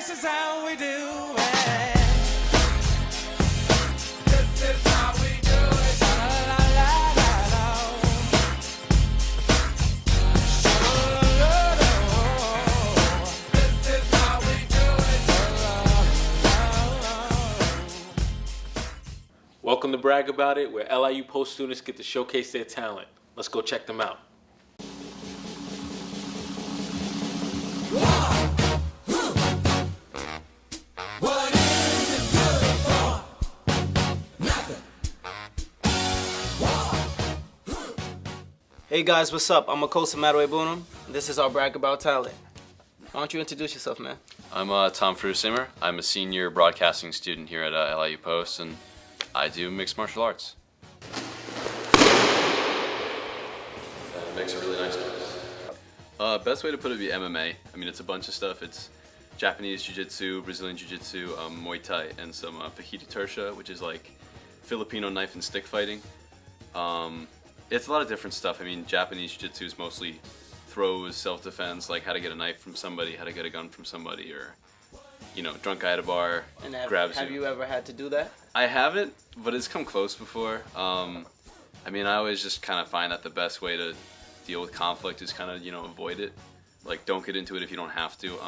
this is how we do it. This is how we do it. La la la la la. This is how we do it. Welcome to Bragg About It, where LIU Post students get to showcase their talent. Let's go check them out. Hey guys, what's up? I'm Akosa Madwe Bunum. This is our Bragg About Talent. Why don't you introduce yourself, man? I'm Tom Frusimer. I'm a senior broadcasting student here at LIU Post, and I do mixed martial arts. That makes a really nice noise. Best way to put it would be MMA. I mean, it's a bunch of stuff. It's Japanese Jiu-Jitsu, Brazilian Jiu-Jitsu, Muay Thai, and some Fajita Tertia, which is like Filipino knife and stick fighting. It's a lot of different stuff. I mean, Japanese Jiu-Jitsu is mostly throws, self-defense, like how to get a knife from somebody, how to get a gun from somebody, or, you know, drunk guy at a bar grabs you. Have you ever had to do that? I haven't, but it's come close before. I mean, I always just kind of find that the best way to deal with conflict is kind of, you know, avoid it. Like, don't get into it if you don't have to.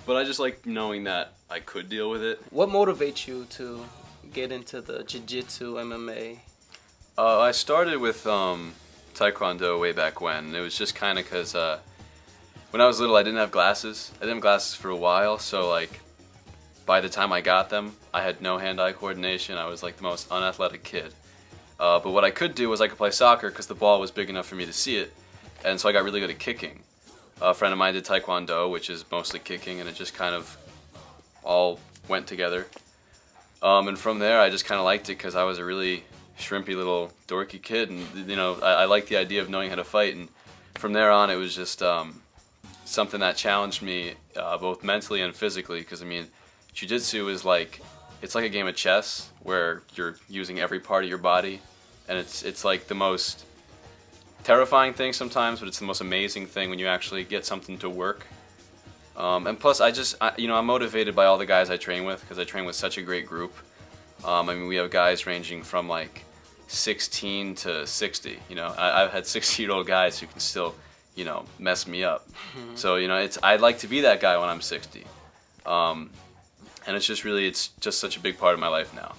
But I just like knowing that I could deal with it. What motivates you to get into the Jiu-Jitsu, MMA? I started with Taekwondo way back when. It was just kind of because when I was little, I didn't have glasses. I didn't have glasses for a while, so like by the time I got them, I had no hand-eye coordination. I was like the most unathletic kid. But what I could do was I could play soccer because the ball was big enough for me to see it, and so I got really good at kicking. A friend of mine did Taekwondo, which is mostly kicking, and it just kind of all went together. And from there, I just kind of liked it because I was a really shrimpy little dorky kid, and you know, I liked the idea of knowing how to fight, and from there on it was just something that challenged me both mentally and physically, because I mean, jiu-jitsu is like, it's like a game of chess where you're using every part of your body, and it's like the most terrifying thing sometimes, but it's the most amazing thing when you actually get something to work. And plus you know, I'm motivated by all the guys I train with, because I train with such a great group. I mean, we have guys ranging from like 16 to 60, you know. I've had 60-year-old guys who can still, you know, mess me up. So, you know, I'd like to be that guy when I'm 60. And it's just such a big part of my life now.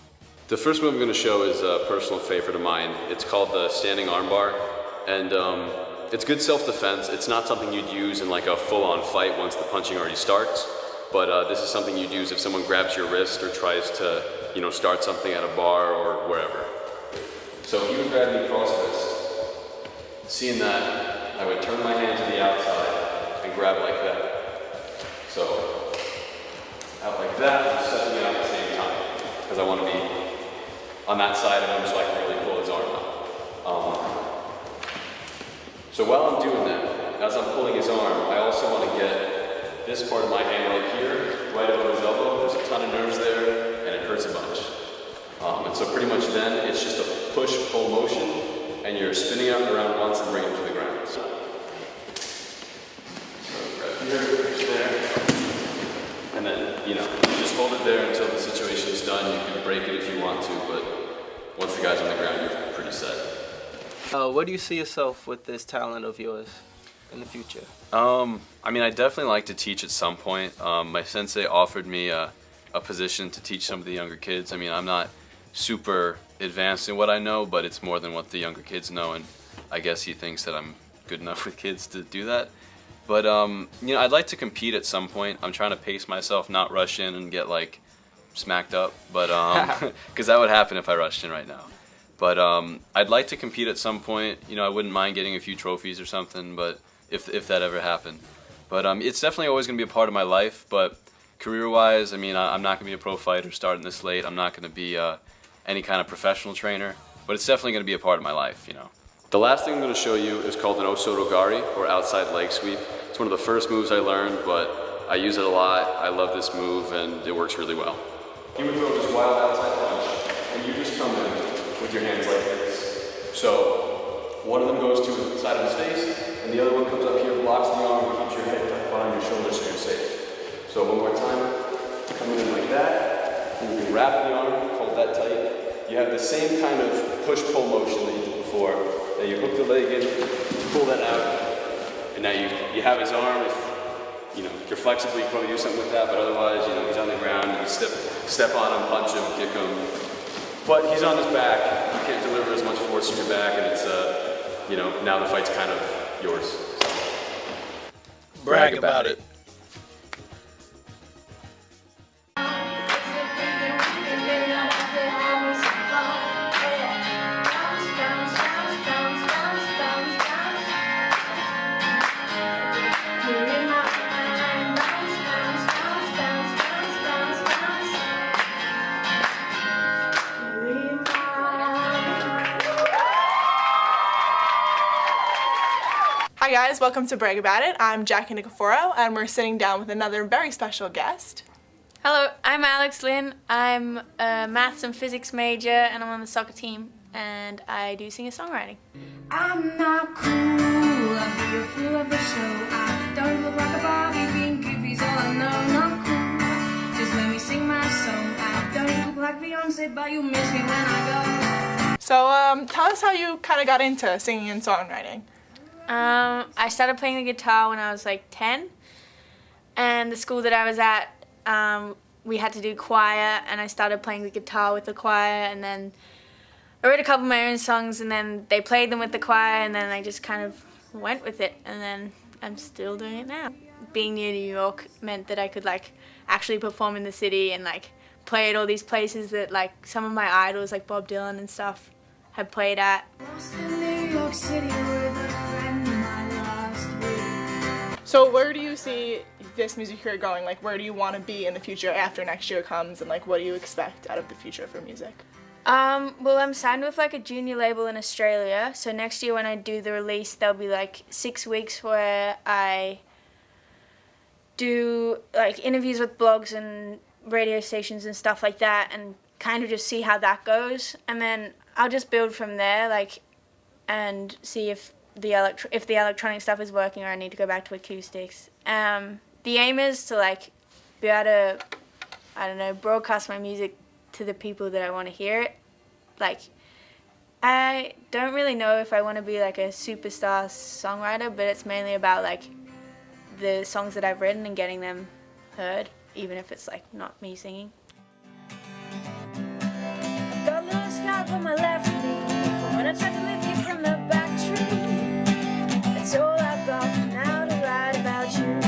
The first move I'm going to show is a personal favorite of mine. It's called the standing armbar, and it's good self-defense. It's not something you'd use in like a full-on fight once the punching already starts, but this is something you'd use if someone grabs your wrist or tries to, you know, start something at a bar or wherever. So if you would grab me cross fist, seeing that, I would turn my hand to the outside and grab like that. So out like that, and stepping it out at the same time, because I want to be on that side of him so I can really pull his arm out. So while I'm doing that, as I'm pulling his arm, I also want to get this part of my hand right here, right above his elbow. There's a ton of nerves there, and it hurts a bunch. And so pretty much then, it's just a push-pull motion, and you're spinning out and around once and bringing him to the ground. So grab here, push there, and then, you know, just hold it there until the situation is done. You can break it if you want to, but once the guy's on the ground, you're pretty set. Where do you see yourself with this talent of yours in the future? I mean, I definitely like to teach at some point. My sensei offered me a position to teach some of the younger kids. I mean, I'm not super advanced in what I know, but it's more than what the younger kids know, and I guess he thinks that I'm good enough with kids to do that. But you know, I'd like to compete at some point. I'm trying to pace myself, not rush in and get like smacked up, but because that would happen if I rushed in right now. But I'd like to compete at some point. You know, I wouldn't mind getting a few trophies or something, but if that ever happened. But it's definitely always going to be a part of my life. But career-wise, I mean, I'm not going to be a pro fighter starting this late. I'm not going to be any kind of professional trainer, but it's definitely going to be a part of my life, you know. The last thing I'm going to show you is called an osotogari, or outside leg sweep. It's one of the first moves I learned, but I use it a lot. I love this move, and it works really well. He would throw this wild outside punch, and you just come in with your hands like this. So one of them goes to the side of his face, and the other one comes up here, blocks the arm, and keeps your head tucked behind your shoulder so you're safe. So one more time. wrap the arm, hold that tight. You have the same kind of push-pull motion that you did before. Now you hook the leg in, pull that out, and now you have his arm. If you're flexible, you can probably do something with that, but otherwise, he's on the ground, you can step on him, punch him, kick him. But he's on his back, you can't deliver as much force in your back, and it's, now the fight's kind of yours. Brag about it. Hi guys, welcome to Bragg About It. I'm Jackie Nicoforo and we're sitting down with another very special guest. Hello, I'm Alex Lynn. I'm a maths and physics major and I'm on the soccer team and I do singer-songwriting. I'm not cool, I'll be a fool of a show. I don't look like a Barbie, being goofy's all I know. Not cool, just let me sing my song. I don't look like Beyonce, but you miss me when I go. So tell us how you kind of got into singing and songwriting. I started playing the guitar when I was like 10 and the school that I was at, we had to do choir and I started playing the guitar with the choir and then I wrote a couple of my own songs and then they played them with the choir and then I just kind of went with it and then I'm still doing it now. Being near New York meant that I could actually perform in the city and play at all these places that some of my idols like Bob Dylan and stuff had played at. Lost in New York City with a friend my last week. So where do you see this music career going? Where do you want to be in the future after next year comes and what do you expect out of the future for music? Well, I'm signed with a junior label in Australia, so next year when I do the release there'll be 6 weeks where I do interviews with blogs and radio stations and stuff like that and kind of just see how that goes and then I'll just build from there and see if the electronic stuff is working or I need to go back to acoustics. The aim is to be able to, I don't know, broadcast my music to the people that I want to hear it. I don't really know if I want to be a superstar songwriter, but it's mainly about the songs that I've written and getting them heard, even if it's not me singing. Got a little scarf on my left knee from when I tried to lift you from the back tree. That's all I've got now to write about you.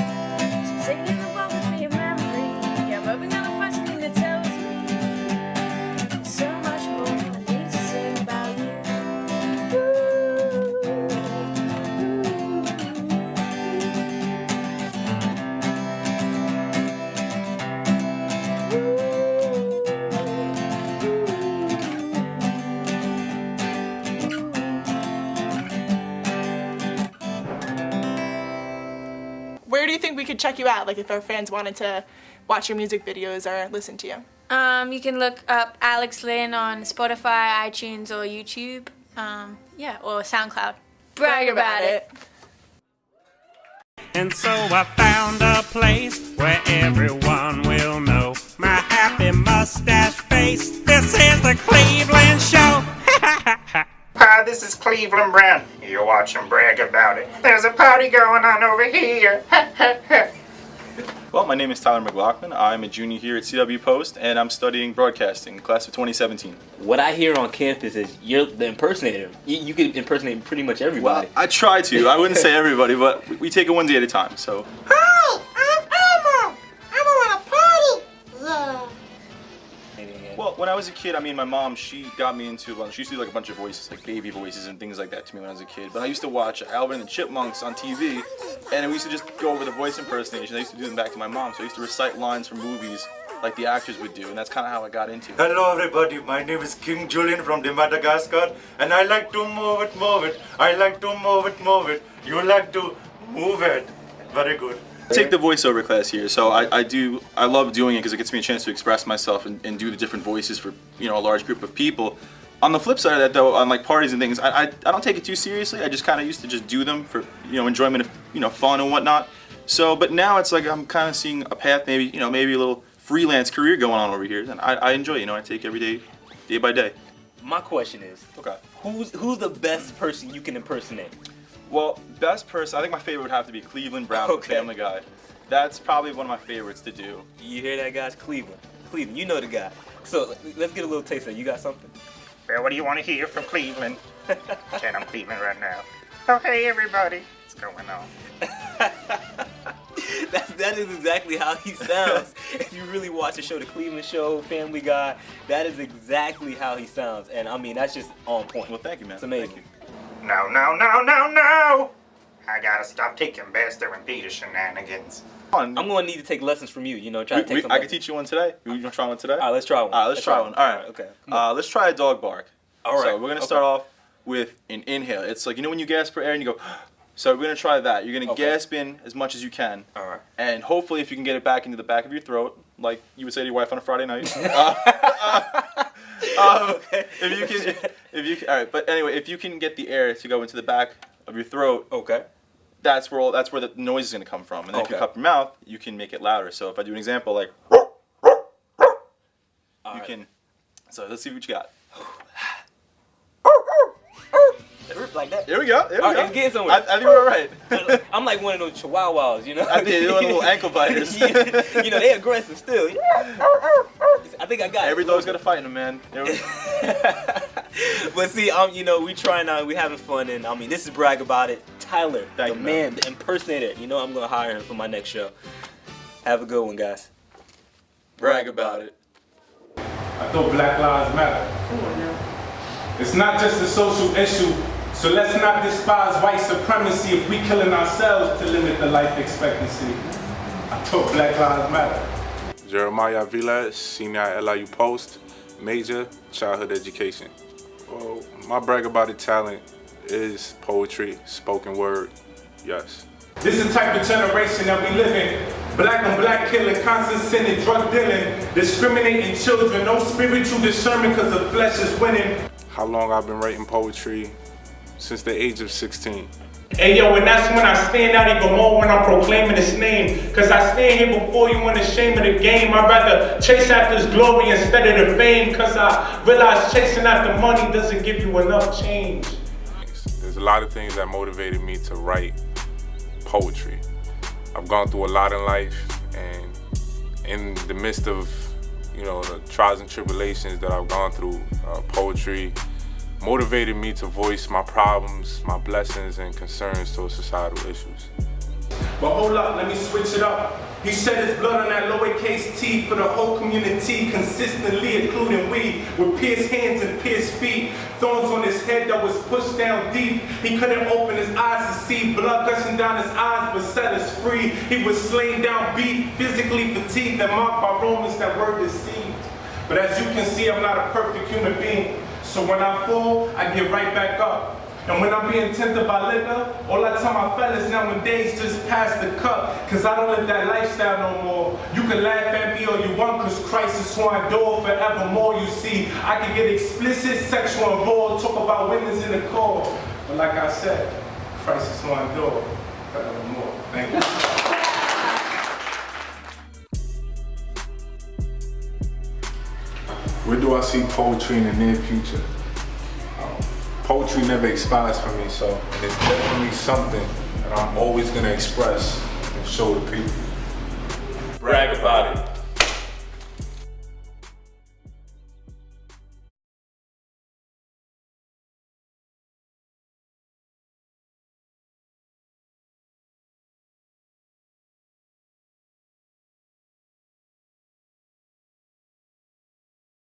So take it along with me, a memory. Yeah, I'm hoping I'll find something that tells me so much more I need to sing about you. Where do you think we could check you out, if our fans wanted to watch your music videos or listen to you? You can look up Alex Lynn on Spotify, iTunes, or YouTube. Or SoundCloud. Brag about it. And so I found a place where everyone will know my happy mustache face. This is the Cleveland Show. Hi, this is Cleveland Brown. You're watching Bragg About It. There's a party going on over here. Well, my name is Tyler McLaughlin. I'm a junior here at CW Post, and I'm studying broadcasting, class of 2017. What I hear on campus is you're the impersonator. You can impersonate pretty much everybody. Well, I try to. I wouldn't say everybody, but we take it one day at a time, so. Hi, I'm Elmo. I'm at a party. Yeah. Well, when I was a kid, my mom, she got me into, she used to do a bunch of voices, baby voices and things like that to me when I was a kid. But I used to watch Alvin and the Chipmunks on TV, and we used to just go over the voice impersonation. I used to do them back to my mom, so I used to recite lines from movies like the actors would do, and that's kind of how I got into it. Hello everybody, my name is King Julian from Madagascar, and I like to move it. I like to move it. You like to move it. Very good. I take the voiceover class here, so I love doing it because it gets me a chance to express myself and do the different voices for a large group of people. On the flip side of that, though, on parties and things, I don't take it too seriously. I just kind of used to just do them for enjoyment of fun and whatnot. So, but now it's I'm kind of seeing a path, maybe a little freelance career going on over here, and I enjoy it. You know, I take every day by day. My question is, okay, who's the best person you can impersonate? Well, best person, I think my favorite would have to be Cleveland Brown from Family Guy. That's probably one of my favorites to do. You hear that, guys? Cleveland, you know the guy. So let's get a little taste of it. You got something? Well, what do you want to hear from Cleveland? Ken, I'm Cleveland right now. Oh, hey, everybody. What's going on? That is exactly how he sounds. If you really watch the show, The Cleveland Show, Family Guy, that is exactly how he sounds. And I mean, that's just on point. Well, thank you, man. It's amazing. No, no, no, no, no! I gotta stop taking Buster and Peter shenanigans. I'm going to need to take lessons from you, you know, try to take some I can teach you one today. You want to try one today? All right, let's try one. All right, let's try one. All right. Okay. Let's try a dog bark. All right. So we're going to start off with an inhale. It's like, you know when you gasp for air and you go, so we're going to try that. You're going to gasp in as much as you can. All right. And hopefully if you can get it back into the back of your throat, like you would say to your wife on a Friday night. Okay. If you can, all right. But anyway, if you can get the air to go into the back of your throat, okay, that's where the noise is going to come from. And then if you cup your mouth, you can make it louder. So if I do an example like, you can. So let's see what you got. Like that. Here we go. Here we go. It's getting somewhere. I think we're all right. I'm like one of those chihuahuas, you know. I did. One of the little ankle biters. You know, they're aggressive still. I think I got Every it. dog's got to fight him, man. But see, you know, we trying out, we having fun, and I mean, this is Bragg About It. Tyler, the man, the impersonator. You know, I'm gonna hire him for my next show. Have a good one, guys. Bragg About It. I thought Black Lives Matter. Come on now. It's not just a social issue, so let's not despise white supremacy if we killing ourselves to limit the life expectancy. I thought Black Lives Matter. Jeremiah Vilas, senior at LIU Post, major, childhood education. Well, my Bragg About It talent is poetry, spoken word, yes. This is the type of generation that we live in. Black on black killing, constant sin and drug dealing, discriminating children, no spiritual discernment because the flesh is winning. How long I've been writing poetry? Since the age of 16. Hey yo, and that's when I stand out even more when I'm proclaiming his name. Cause I stand here before you in the shame of the game. I'd rather chase after his glory instead of the fame. Cause I realize chasing after money doesn't give you enough change. There's a lot of things that motivated me to write poetry. I've gone through a lot in life, and in the midst of, you know, the trials and tribulations that I've gone through, poetry motivated me to voice my problems, my blessings, and concerns towards societal issues. But hold up, let me switch it up. He shed his blood on that lowercase t for the whole community, consistently including we, with pierced hands and pierced feet, thorns on his head that was pushed down deep. He couldn't open his eyes to see blood gushing down his eyes, but set us free. He was slain down, beat, physically fatigued, and marked by Romans that were deceived. But as you can see, I'm not a perfect human being. So when I fall, I get right back up. And when I'm being tempted by liquor, all I tell my fellas nowadays, just pass the cup, cause I don't live that lifestyle no more. You can laugh at me all you want, cause Christ is who I adore forevermore. You see, I can get explicit, sexual involved, talk about women's in the core. But like I said, Christ is who I adore forevermore. Thank you. Where do I see poetry in the near future? Poetry never expires for me, so it's definitely something that I'm always going to express and show the people.